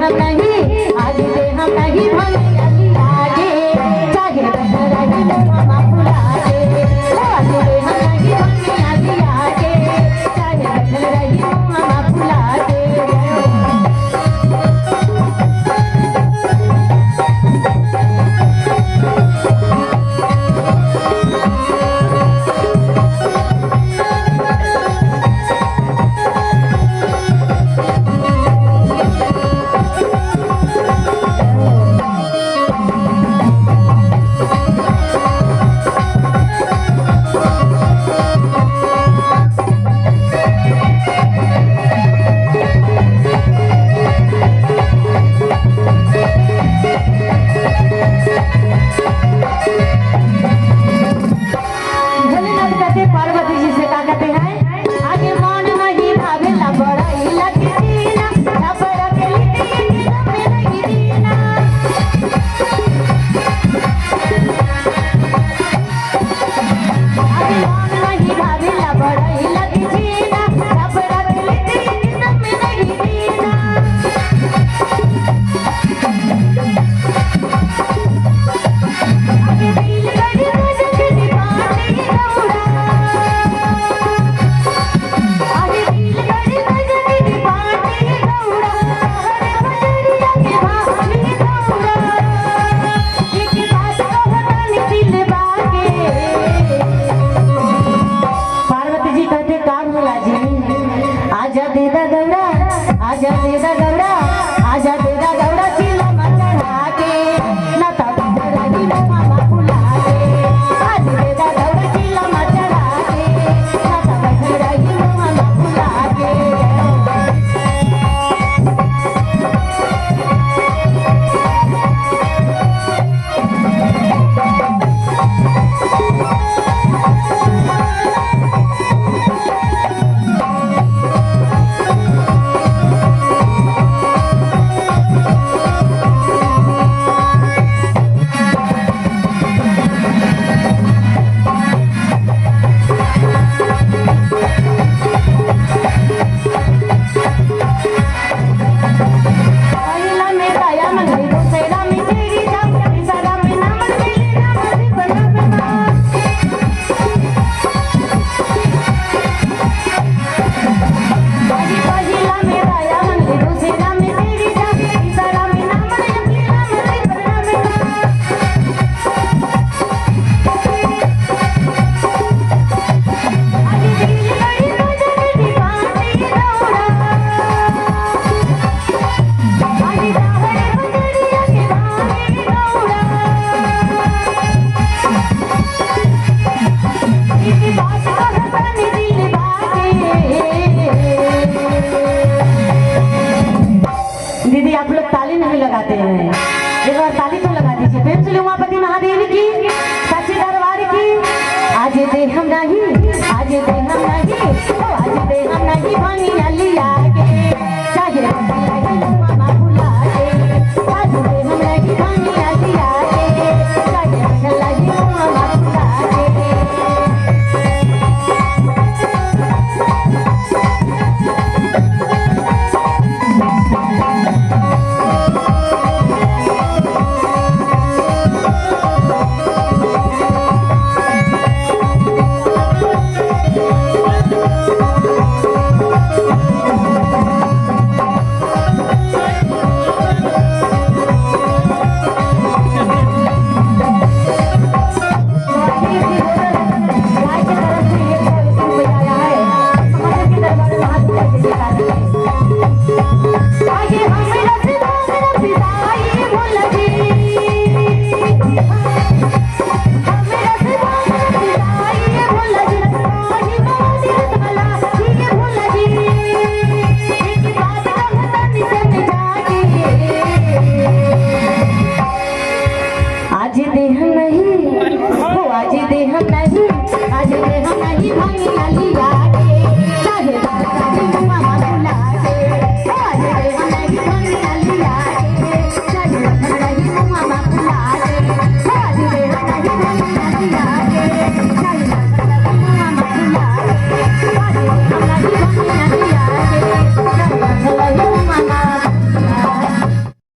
हम नहीं, आज दे हम नहीं भैया जी आगे, चाहे बैठल रही मुहम्मा फुला के। आज दे हम नहीं भैया जी आगे, चाहे बैठल रही मुहम्मा फुला के। पार्वती जी से क्या कहते हैं, आगे मन नहीं भावेला बड़ाई लगी दीना, छपर के लिए में नहीं दीना। आगे मन नहीं भावेला बड़ाई लगी दीना, छपर के लिए में नहीं दीना। आगे दिल गड़ी मुझे दीवानी गौड़ा, आगे दिल गड़ी मुझे दीवानी गौड़ा, हरे बजरिया के भाभी गौड़ा, एक बात कहतानी दिल बाके। पार्वती जी कहते का भोला जी, आजा देदा गौड़ा, आजा देदा गौड़ा, आजा देदा गौड़ा चिला चढ़ा के, ना ता रही मुहम्मा फुला के। आज देदा गौड़ा चिला चढ़ा के, ना ता रही मुहम्मा फुला के। पहला में दया मंगली, दूसरा में तेरी जान, तीसरा में नाम मिली नाम दी बना बना। पहला में दया मंगली, दूसरा में तेरी जान, तीसरा में नाम मिली नाम दी बना बना। आगे दिल गड़ी मुझे दीवानी गौड़ा, आगे हरे बजरिया के भाभी गौड़ा, एक बात कहतानी दिल बाके। दीदी आप लोग ताली नहीं लगाते हैं।